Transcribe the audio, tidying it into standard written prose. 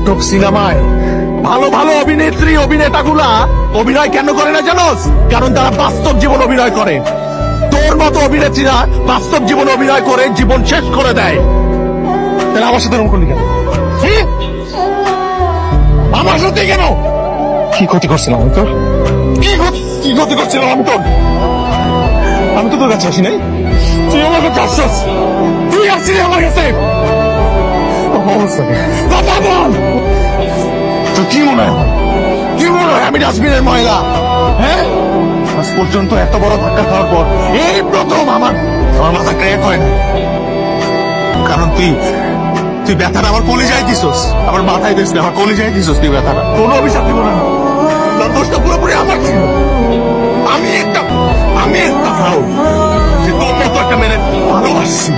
নাটক সিনেমায় ভালো ভালো অভিনেত্রী অভিনেতাগুলা অভিনয় কেন করে না জানোস? কারণ তারা বাস্তব জীবন অভিনয় করে। তোর মতো অভিনেত্রীরা বাস্তব জীবন অভিনয় করে জীবন শেষ করে দেয়। তাহলে আমার সাথে এরকম করলি কেন? আমার সাথে কেন? কি ক্ষতি করছিলাম আমি তোর? কি ক্ষতি করছিলাম আমি তোর? আমি তো তোর কাছে আসি নাই, তুই আমার কাছে আসছিস। তুই আসছিলি আমার কাছে। কথা বল। তো কি মনে হয়, কি মনে হয় আমি ডাস্টবিনের ময়লা? হ্যাঁ, আজ পর্যন্ত এত বড় ধাক্কা খাওয়ার পর এই প্রথম আমার মাথা ক্র্যাক হয় না। কারণ তুই ব্যথাটা আমার কলিজায় দিছস, আমার মাথায় দিস না, আমার কলিজায় দিছস তুই ব্যথাটা। কোনো অভিশাপ দিব না, তার দোষটা পুরোপুরি আমার ছিল। আমি একটা ফাউল যে তোর মতো একটা মেনে ভালোবাসছি।